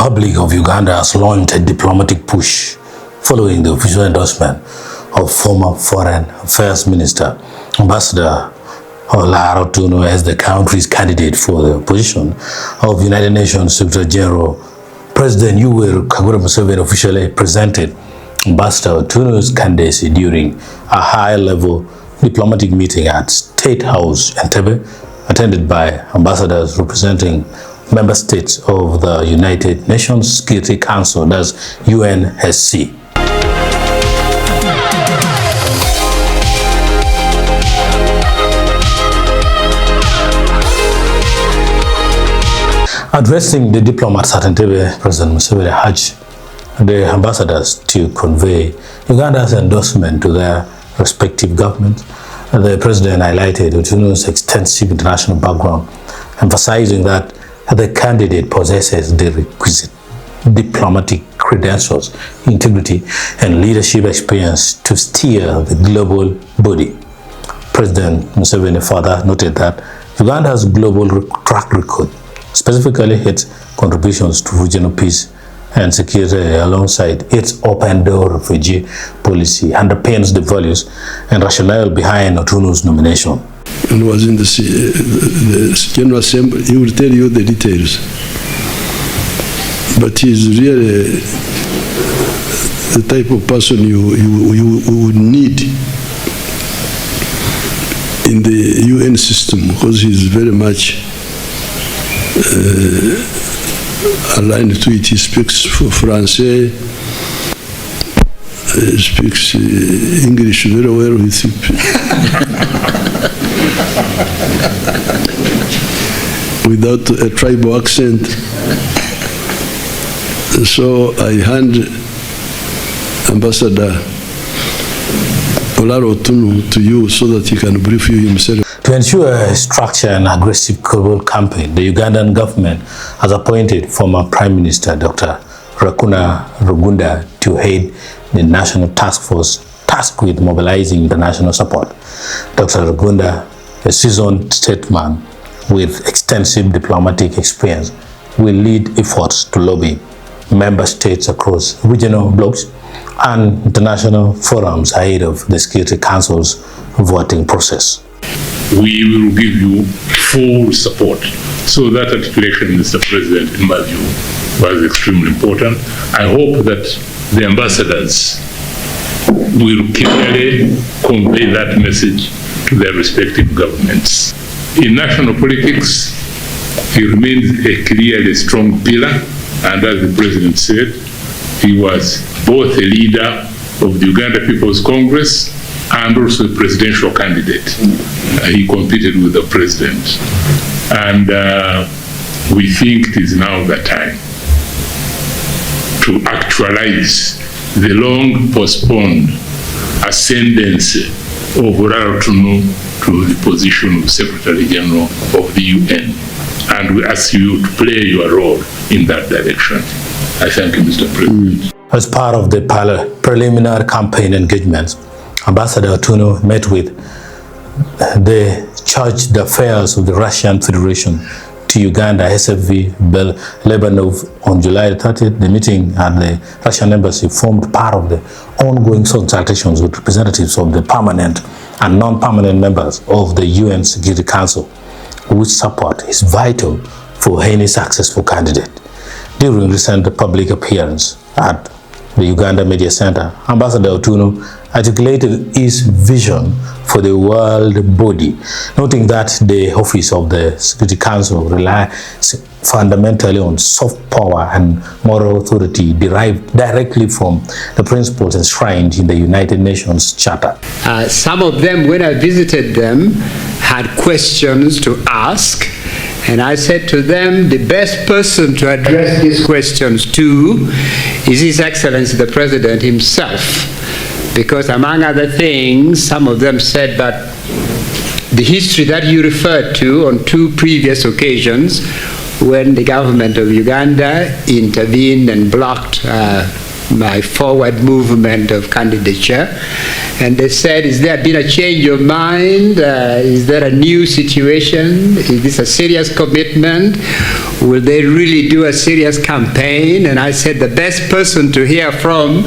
Republic of Uganda has launched a diplomatic push following the official endorsement of former Foreign Affairs Minister Ambassador Olara Otunnu as the country's candidate for the position of United Nations Secretary General. President Yoweri Museveni officially presented Ambassador Otunnu's candidacy during a high-level diplomatic meeting at State House Entebbe, attended by ambassadors representing member states of the United Nations Security Council, that's UNSC. Addressing the diplomats at Entebbe, President Museveni urged the ambassadors to convey Uganda's endorsement to their respective governments. The president highlighted Otunnu's extensive international background, emphasizing that the candidate possesses the requisite diplomatic credentials, integrity, and leadership experience to steer the global body. President Museveni further noted that Uganda's global track record, specifically its contributions to regional peace and security alongside its open-door refugee policy, underpins the values and rationale behind Otunnu's nomination. And was in the General Assembly, he will tell you the details. But he's really the type of person you would need in the UN system, because he's very much aligned to it. He speaks French, speaks English very well with without a tribal accent. So I hand Ambassador Olara Otunnu to you so that he can brief you himself. To ensure a structured and aggressive global campaign, the Ugandan government has appointed former Prime Minister Dr. Rugunda to head the national task force tasked with mobilizing international support. Dr. Rugunda, a seasoned statesman with extensive diplomatic experience, will lead efforts to lobby member states across regional blocs and international forums ahead of the Security Council's voting process. We will give you full support. So that articulation, Mr. President, in my view, was extremely important. I hope that the ambassadors will clearly convey that message to their respective governments. In national politics, he remains a clearly strong pillar, and as the President said, he was both a leader of the Uganda People's Congress and also a presidential candidate. He competed with the president. And we think it is now the time to actualize the long postponed ascendancy of Olara Otunnu to the position of Secretary General of the UN. And we ask you to play your role in that direction. I thank you, Mr. President. As part of the preliminary campaign engagements, Ambassador Otunnu met with the chargé d'affaires of the Russian Federation to Uganda, SFV Lebanov, on July 30th. The meeting at the Russian embassy formed part of the ongoing consultations with representatives of the permanent and non-permanent members of the UN Security Council, whose support is vital for any successful candidate. During recent public appearance at the Uganda Media Center, Ambassador Otunnu articulated his vision for the world body, noting that the office of the Security Council relies fundamentally on soft power and moral authority derived directly from the principles enshrined in the United Nations Charter. Some of them, when I visited them, had questions to ask, and I said to them, the best person to address these questions to is His Excellency the President himself. Because among other things, some of them said that the history that you referred to on two previous occasions when the government of Uganda intervened and blocked my forward movement of candidature. And they said, is there been a change of mind? Is there a new situation? Is this a serious commitment? will they really do a serious campaign? And I said the best person to hear from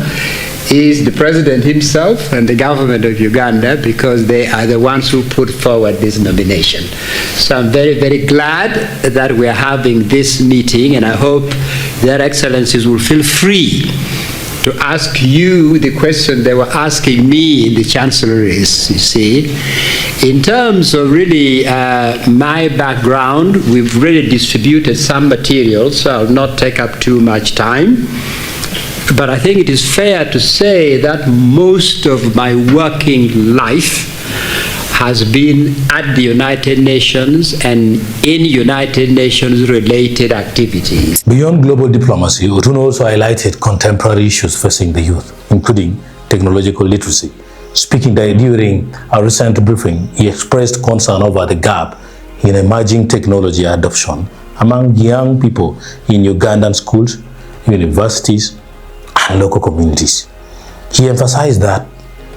is the president himself and the government of Uganda, because they are the ones who put forward this nomination. So I'm very, very glad that we are having this meeting, and I hope their excellencies will feel free to ask you the question they were asking me in the chancelleries, you see. In terms of really my background, we've really distributed some material, so I'll not take up too much time. But I think it is fair to say that most of my working life has been at the United Nations and in United Nations related activities. Beyond global diplomacy, Otunnu also highlighted contemporary issues facing the youth, including technological literacy. Speaking during a recent briefing, he expressed concern over the gap in emerging technology adoption among young people in Ugandan schools, universities, and local communities. He emphasized that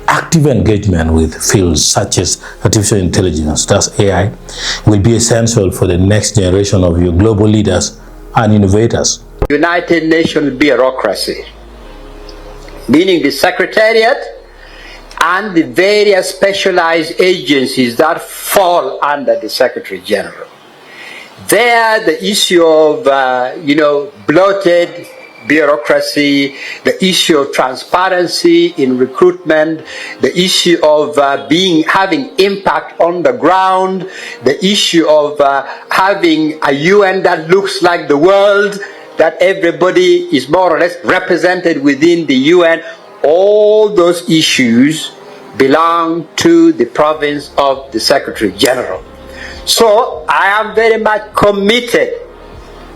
active engagement with fields such as artificial intelligence, thus AI, will be essential for the next generation of your global leaders and innovators. United Nations bureaucracy, meaning the Secretariat and the various specialized agencies that fall under the Secretary General. There, the issue of, bloated bureaucracy, the issue of transparency in recruitment, the issue of having impact on the ground, the issue of having a UN that looks like the world, that everybody is more or less represented within the UN. All those issues belong to the province of the Secretary General. So I am very much committed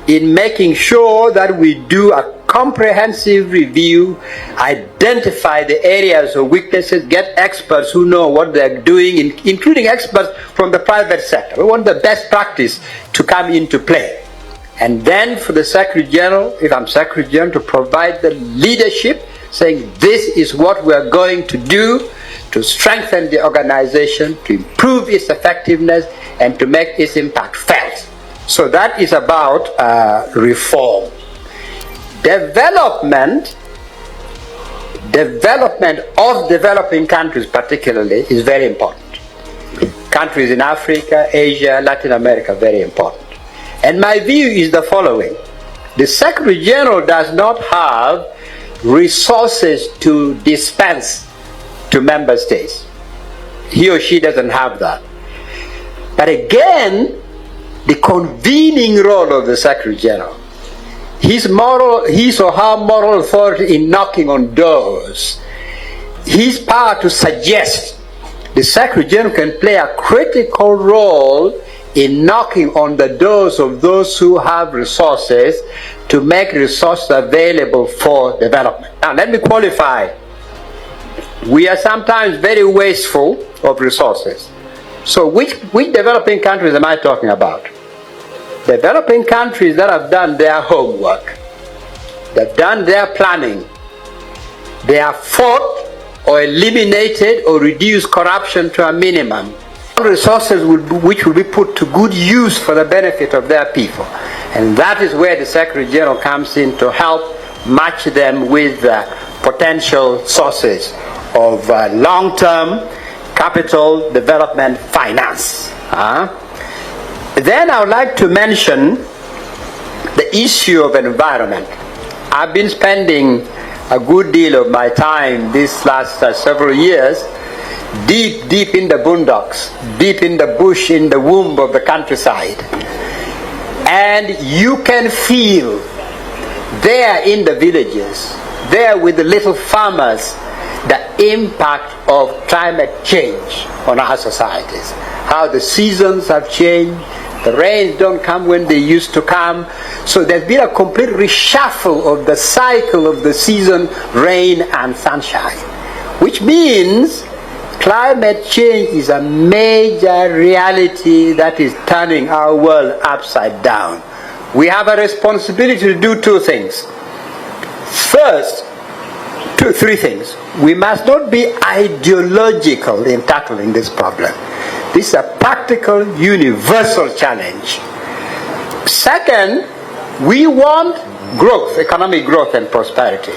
in making sure that we do a comprehensive review, identify the areas of weaknesses, get experts who know what they're doing, including experts from the private sector. We want the best practice to come into play. And then for the Secretary General, if I'm Secretary General, to provide the leadership saying this is what we're going to do to strengthen the organization, to improve its effectiveness, and to make its impact felt. So that is about reform. Development of developing countries particularly is very important. Countries in Africa, Asia, Latin America, very important. And my view is the following. The Secretary General does not have resources to dispense to member states. He or she doesn't have that. But again, the convening role of the Secretary General, his or her moral authority in knocking on doors, his power to suggest, the Secretary General can play a critical role in knocking on the doors of those who have resources to make resources available for development. Now let me qualify. We are sometimes very wasteful of resources. So which developing countries am I talking about? Developing countries that have done their homework, they've done their planning, they have fought or eliminated or reduced corruption to a minimum. Resources which will be put to good use for the benefit of their people. And that is where the Secretary General comes in to help match them with potential sources of long-term capital development finance. Then I would like to mention the issue of environment. I've been spending a good deal of my time these last several years deep in the boondocks, deep in the bush, in the womb of the countryside. And you can feel there in the villages, there with the little farmers, the impact of climate change on our societies. How the seasons have changed, the rains don't come when they used to come. So there's been a complete reshuffle of the cycle of the season, rain and sunshine. Which means climate change is a major reality that is turning our world upside down. We have a responsibility to do two things. First, three things. We must not be ideological in tackling this problem. This is a practical, universal challenge. Second, we want growth, economic growth and prosperity.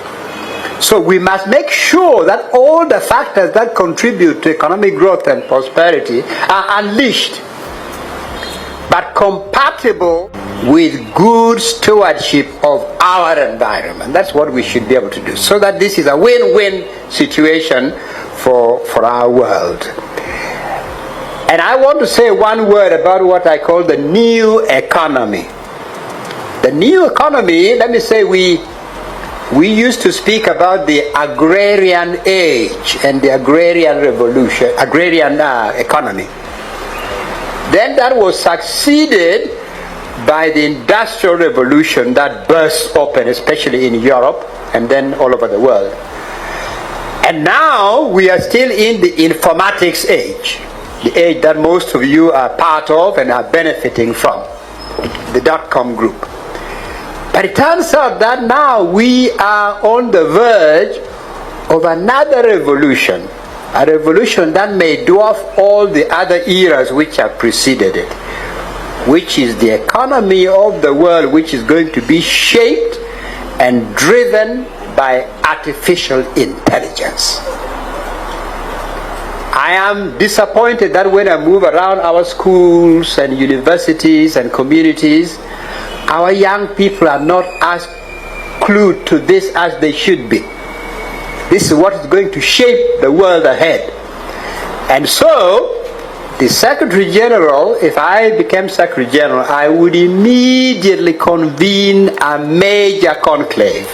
So we must make sure that all the factors that contribute to economic growth and prosperity are unleashed, but compatible with good stewardship of our environment. That's what we should be able to do, so that this is a win-win situation for our world. And I want to say one word about what I call the new economy. The new economy, let me say, we used to speak about the agrarian age and the agrarian revolution, agrarian economy. Then that was succeeded by the industrial revolution that burst open, especially in Europe and then all over the world. And now we are still in the informatics age, the age that most of you are part of and are benefiting from, the dot-com group. But it turns out that now we are on the verge of another revolution, a revolution that may dwarf all the other eras which have preceded it, which is the economy of the world, which is going to be shaped and driven by artificial intelligence. I am disappointed that when I move around our schools and universities and communities, our young people are not as clued to this as they should be. This is what is going to shape the world ahead. And so, the Secretary General, if I became Secretary General, I would immediately convene a major conclave,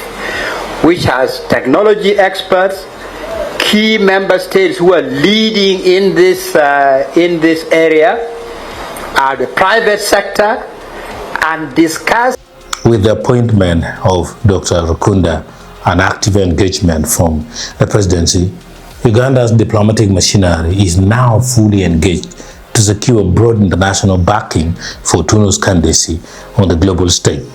which has technology experts, key member states who are leading in this area, the private sector, and discuss. With the appointment of Dr. Rukunda and active engagement from the presidency, Uganda's diplomatic machinery is now fully engaged to secure broad international backing for Otunnu's candidacy on the global stage.